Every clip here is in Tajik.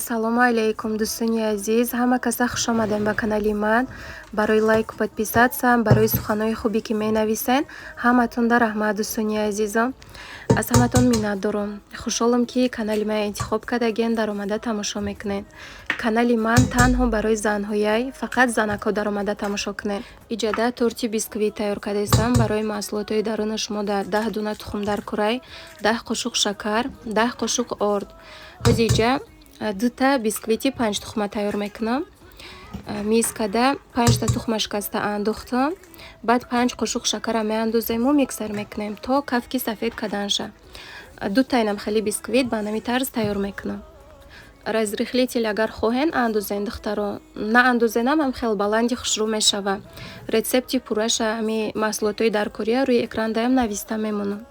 Ассалому алейкум, дӯстони азиз. Ҳама каса хуш омадем ба канали ман. Барои лайку подписатсам, барои суханои хубе ки менависен, ҳаматонда раҳмат дӯстони азизам. Аз ҳаматон миннатдорам. Хушҳолам ки канали ман интихоб кардаген, даромада тамошо мекунед. Канали ман танҳо барои занҳояй, фақат занако даромада тамошо кунед. Иҷада торти бисквит тайёр кардастам. Барои маҳсулотҳои даруни шумо 10 дуна тухмдар курай, 10 қошуқ шакар, 10 қошуқ орд. ҳозиҷа дута бисквити 5 тухма тайёр мекунам. мискада 5 та тухма шикаста андохтам. баъд 5 қошуқ шакара меандозему миксер мекунем то кафки сафед каданша. дута инам хели бисквит ба нами тарз тайёр мекунам. разрихлитель агар хоҳен андозен духтаро, на андозенам ҳам хел баланди хушрӯ мешава. Рецепти пурраша ҳами маҳсулотҳои даркория рӯи экран даям нависта мемонам.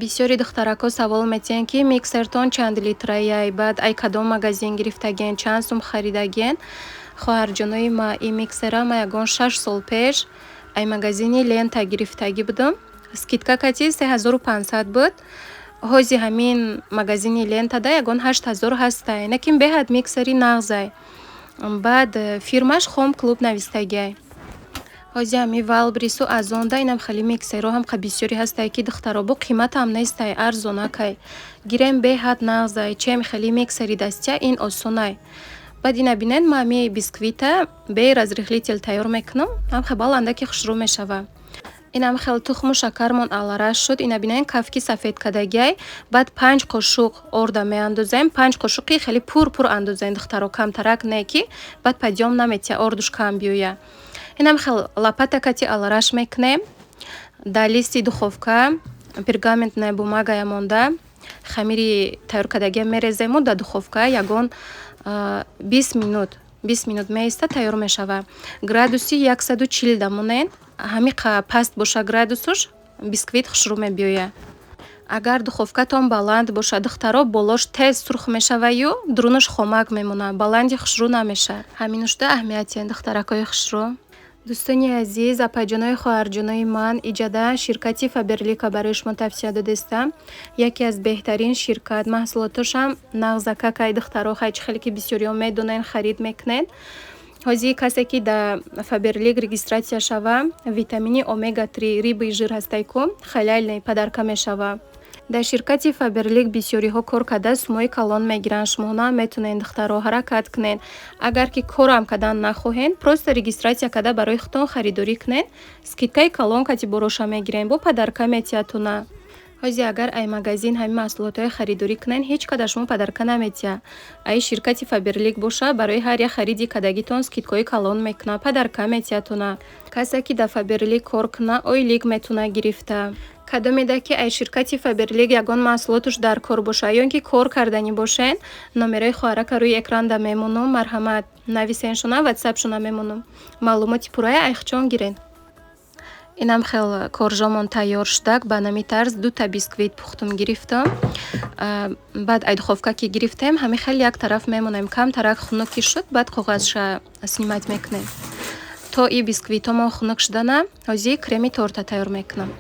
бисёри духтарако савол метиҳанд ки миксертон чанд литраяй, баъд ай кадом магазин гирифтаген, чанд сум харидаген. хоҳарҷонои ма ин миксера ма ягон 6 сол пеш ай магазини лента гирифтагӣ будам. скидка кати 3500 буд. ҳози ҳамин магазини лентада ягон 8000 ҳастай, лекин беҳад миксери нағзай. баъд фирмаш хом клуб навистагиай. ҳози ҳами валбрису азонда инам хали миксеро ҳам қа бисёри ҳастай ки духтаро бо қиматам нестай, арзонакай. гирем беҳад нағзай, чем хали миксери дастия ин осонай. баъд ина бинед ма ҳами бисквита бе разрихлитель тайёр мекунам, ҳам ха баландаки хушрӯ мешава. инам хел тухму шакармон алараш шуд. ина бинед кафки сафед кадагиай. баъд 5 қошуқ орда меандозем. 5 қошуқи хели пур андозем духтаро, камтарак не ки баъд падём наметия ордуш кам биёя. инам хел лопата кати алараш мекунем. дар листи духовка пергаментная бумага ямонда хамири тайёр кадагия мерезему дар духовка ягон 20 минут меиста тайёр мешава. градуси 140 дамонен. ҳами қа паст боша градусуш, бисквит хушрӯ мебиёя. агар духовкатон баланд боша духтаро, болош тез сурх мешаваю, дурунаш хомак мемона, баланди хушрӯ намеша. ҳаминушда аҳамиятиян духтаракои хушрӯ. дӯстони азиз, апаҷонои хоҳарҷонои ман, иҷада ширкати Фаберлика барои шумо тавсия додастам. яке аз беҳтарин ширкат, маҳсулоташам нағзакакай духтаро, ҳайчи хеле ки бисёриҳо медонен, харид мекунед. ҳози касе ки дар Фаберлик регистратсия шава, витамини омега 3 рибаи жир ҳастай ку халялне падарка мешава. дар ширкати Фаберлик бисёриҳо кор карда сумои калон мегиранд. шумона метонед духтаро ҳаракат кунед. агар ки корам кардан нахоҳед, просто регистратсия карда барои худтон харидорӣ кунед. скидкаи калон кати бороша мегирем, бо падарка метиятуна. ҳози агар ай магазин ҳами маҳсулотҳои харидорӣ кунен, ҳеҷ када шумо падарка наметия. ай ширкати Фаберлик боша, барои ҳар як хариди кадагитон скидкаи калон мекуна, падарка метиятуна. касе ки дар Фаберлик кор куна, ойлик метуна гирифта. кадомеда ки ай ширкати Фаберлик ягон маҳсулотуш дар кор боша ё ин ки кор карданӣ бошен, номераи хоҳарака рӯи экранда мемонам. марҳамат нависеншона, ватсапшона мемонам. маълумоти пуррая айхчон гирен. инам хел коржомон тайёр шудак. ба нами тарз дута бисквит пухтум гирифтам. баъд ай духовка ки гирифтем, ҳами хел як тараф мемонем. камтарак хунук ки шуд, баъд коғазша снимать мекунем. то и бисквитомо хунук шудана, ҳози креми торта тайёр мекунам.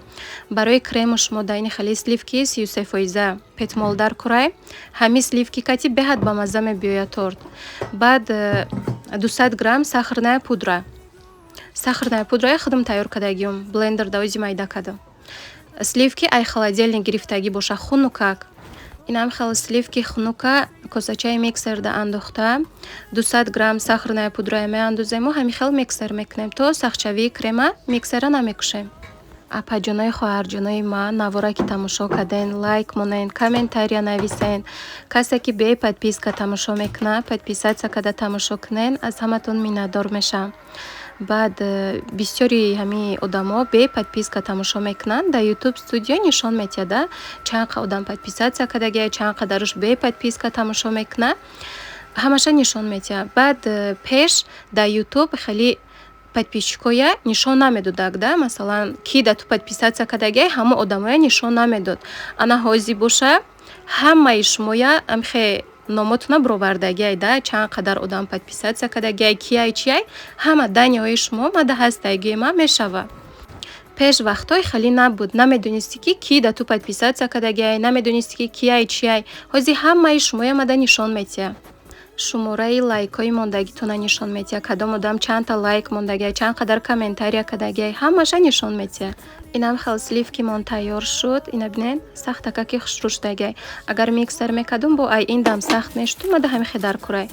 барои крему шумо дайни хали сливки 33% петмолдар курай. ҳами сливки кати беҳад ба мазза мебиёя торт. баъд 200 грамм сахарная пудра. сахарная пудрая худам тайёр кардагиам, блендерда ози майда кардам. сливки ай холодильник гирифтагӣ боша хунукак. инам хел сливки хунука косачаи миксерда андохта 200 грамм сахарная пудрая меандозему, ҳами хел миксер мекунем то сахчавии крема миксера намекушем. апаҷонои хоҳарҷонои ман, навора ки тамошо карден, лайк монен, комментария нависен. касе ки бе подписка тамошо мекуна, подписатсия карда тамошо кунен. аз ҳаматон миннатдор мешам. баъд бисёри ҳами одамо бе подписка тамошо мекунанд. дар YouTube студио нишон метиҳада чанд қа одам подписатсия кардагия, чанд қадаруш бе подписка тамошо мекуна, ҳамаша нишон метиҳад. баъд пеш дар YouTube хеле подписчикоя нишон намедодак, да масалан ки да ту подписатсия кардагия ҳама одамоя нишон намедод. ана ҳозир боша ҳамаи шумоя амхе номотуна бировардагиай да чанд қадар одам подписатсия кардагиай кияй чияй ҳама данияҳои шумо мада ҳастагии ман мешава. пеш вақтҳои хеле набуд, намедонистӣ ки кӣ да ту подписатсия кардагиай, намедонистӣ ки кияй чияй. ҳозир ҳамаи шумоя мада нишон метиҳа. шумораи лайкҳои мондагитона нишон метиҳа, кадом одам чандта лайк мондагиай, чанд қадар комментария кардагиай, ҳамаша нишон метиҳа. инам хел сливки мон тайёр шуд. Ина бинед сахтаки хушрӯ шудагиай. агар миксер мекардум бо ай ин дам сахт мешуду мада ҳамихе дар курай.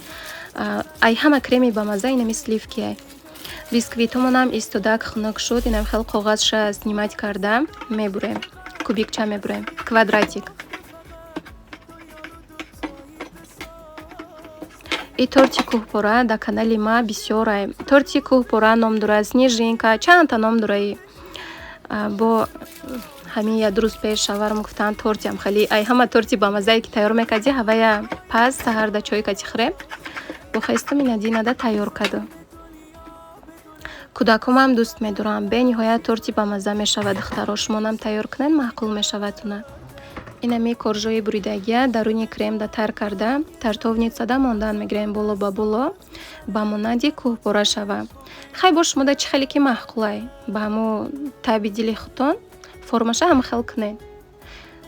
ай ҳама креми ба маза инами сливкиай. бисквитумонам истодак хунук шуд. Инам хел коғазша снимать кардам. Мебурем кубикча мебурем квадратик. И торти кӯҳпора дар канали ма бисёрай. Торти кӯҳпора ном дорад, снежинка, чандта ном дораи. Бо ҳамин як рӯз пеш шаварам гуфтан тортиам хеле ай ҳама торти ба мазае ки тайёр мекарди ҳавая пас саҳар да чой кати хӯрем. Бо хестам ина динада тайёр каду. кӯдакомам дӯст медорам. Бениҳоят торти ба маза мешавад. духтаро шумонам тайёр кунед маъқул мешавадуна. инами коржои буридагия даруни крем да тар карда тартовницада мондан мегирем боло ба боло ба монанди кӯҳпора шава. хай бош шумо да чӣ хеле ки маъқулай ба ҳамо таби дили худтон формаша ҳам хел кунед.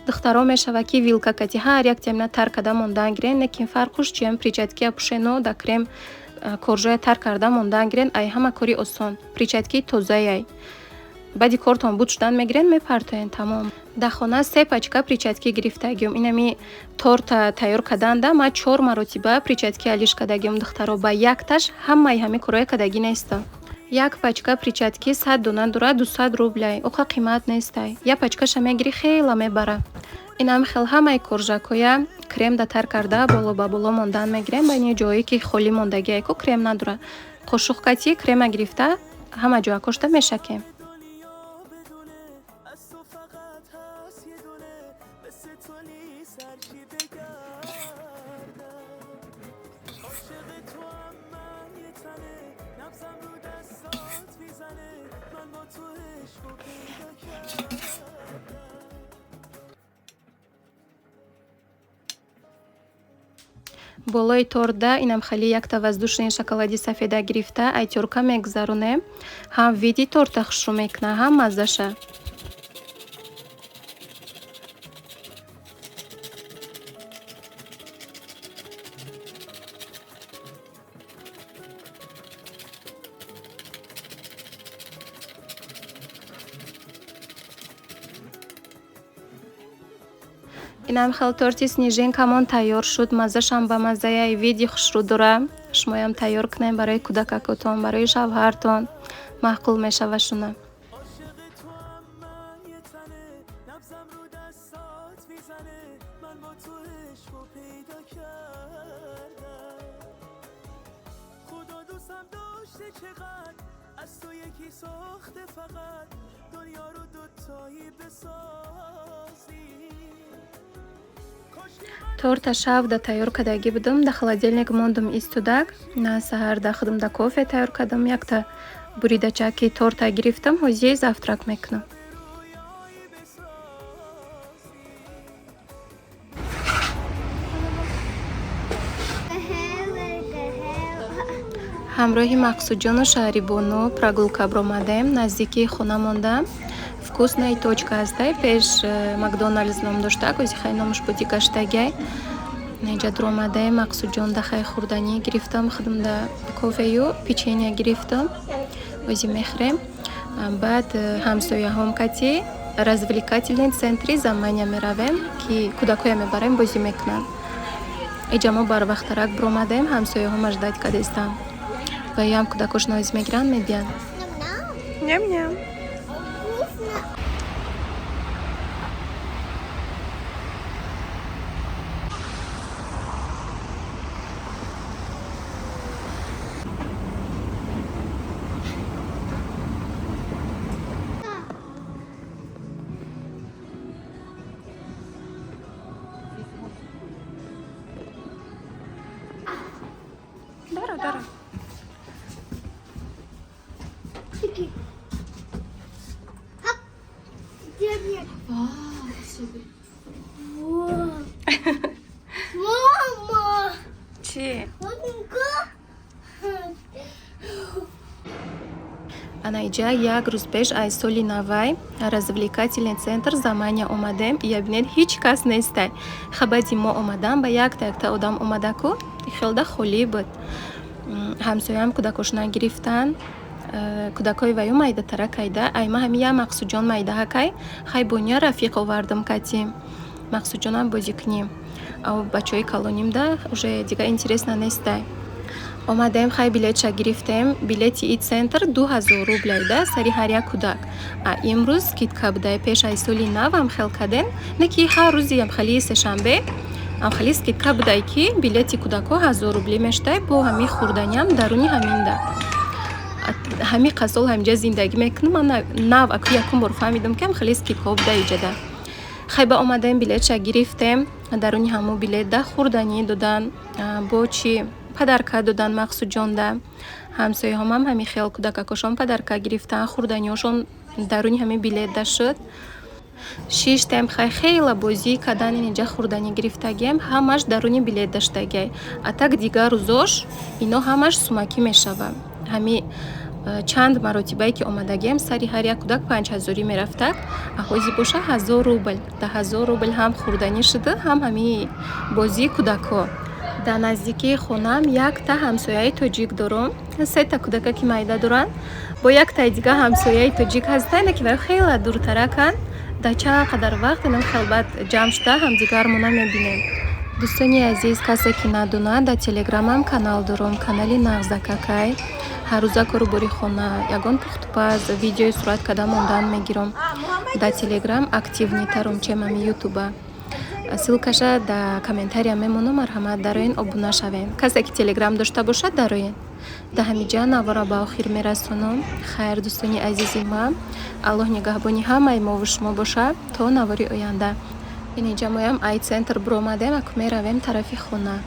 духтаро мешава ки вилка кати ҳар як темна тар карда мондан гирен, лекин фарқуш чиям причаткия пушено да крем коржоя тар карда мондан гирен. ай ҳама кори осон, причатки тозаяй. баъди кортон буд шудан мегирен мепартоен тамом. дар хона 3 пачка причатки гирифтагиём. инами торта тайёр карданда ма 4 маротиба причатки алиш кардагиём. духтаро ба якташ ҳамаи ҳамин корое кардагӣ неста. як пачка причатки 100 дона дора 200 рубляй. оқа қимат нестай. як пачкаша мегири хела мебара. инам хел ҳамаи коржакоя крем да тар карда боло ба боло мондан мегирем. байни ҷое ки холӣ мондагие ку крем надора. қошуқкати крема гирифта ҳама ҷоя кошта мешакем. болои торда инам хали якта воздушни шоколади сафеда гирифта айтёрка мегузаронем. ҳам види торта хушрӯ мекуна, ҳам маззаша. инам хел торти снежинкамон тайёр шуд. маззашам ба маззаяи види хушрӯ дора. шумоям тайёр кунем барои кӯдакакотон, барои шавҳартон маъқул мешава шуна. торта шав да тайёр кардагӣ будум. да холодильник мондум истодак. на саҳар да худум да кофе тайёр кардам. якта буридачаки торта гирифтам. ҳозир завтрак мекунам. ҳамроҳи мақсудҷону шаҳрибону прогулка бромадем. наздикии хона мондам. вкусная точка ҳастай. пеш макдоналдс ном доштак, ози хай номаш буди гаштагай. неҷа дромадаем. мақсудҷон да хай хурданӣ гирифтам. худум да кофею печения гирифтам. ози мехӯрем. баъд ҳамсояҳом кати развлекательный центри замания меравем ки кӯдакоя мебарем бозӣ мекунанд. иҷа мо барвақтарак бромадаем. ҳамсояҳомаш дад кадестам ва ям кӯдакош нойз мегиранд медиҳанд. ням-ням. дара Мама! Чи? Мамка! Анаиҷа як рӯз пеш аз соли навай развлекательный центр замания омадем, я бинед ҳеҷ кас нестай. Хабади мо омадам ба якта одам омадаку хелда холӣ буд. Ҳамсоям кӯдакошона гирифтан. Кӯдакои ваю майдатара кайда айма ҳами я Мақсудҷон майдаҳа кай хай бония рафиқ овардам кати Мақсудҷонам бозӣ куним. Ав бачаҳои калонимда уже дига интересна нестай. Омадем хай билетша гирифтем. Билети и центр 2000 рубляйда сари ҳар як кӯдак. Имрӯз скидка будай. Пеш аз соли нав амхел кадем. Не ки ҳар рӯзи амхалии сешанбе амхали скидка будай ки билети кӯдако 1000 рублӣ мештай бо ҳами хурданиам даруни ҳаминда. Ҳами қасол ҳамҷа зиндагӣ мекунам. Ман нав аку якум бор фаҳмидам ки амхали скидкаҳо буда иҷада. Хай ба омадем билетша гирифтем. Даруни ҳамун билетда хурданӣ додан бо чи падарка додан Мақсудҷонда. Ҳамсояҳомам ҳами хел кӯдакакошон падарка гирифтан. Хурданиҳошон даруни ҳами билетда шуд. Шиштем хай хела бозӣ кадан инҷа хурданӣ гирифтагем ҳамаш даруни билет даштагай. А так дигар рӯзош ино ҳамаш сумакӣ мешава. Ҳами чанд маротибае ки омадагем сари ҳар як кӯдак 5000 мерафтак. Аҳози боша 1000 рубл. Да 1000 рубл ҳам хурданӣ шуда ҳам ҳами бозии кӯдакҳо. Дар наздикии хонам якта ҳамсояи тоҷик дорам. Сета кӯдака ки майда доранд. Бо яктаи дига ҳамсояи тоҷик ҳастанд ки вай хела дуртараканд. Дар чанд қадар вақт инам хелбат ҷамъ шуда ҳамдигармона мебинем. Дӯстони азиз, касе ки надонад, дар телеграмам канал дорам. Канали Нағзакакай. ҳаррӯза кору бори хона ягон пухтупаз видеои сурат карда мондан мегирам. Дар телеграм активнитарам чем ами ютуба. Ссилкаша дар комментария мемонам. Марҳамат дароен обуна шавен. Касе ки телеграм дошта бошад дароен. Дар ҳамиҷа навора ба охир мерасонам. Хайр дӯстони азизи ман. Аллоҳ нигаҳбони ҳамаи мову шумо бошад то навори оянда. Инҷа моям ай центр биромадем аку меравем тарафи хона.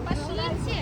Пошлите.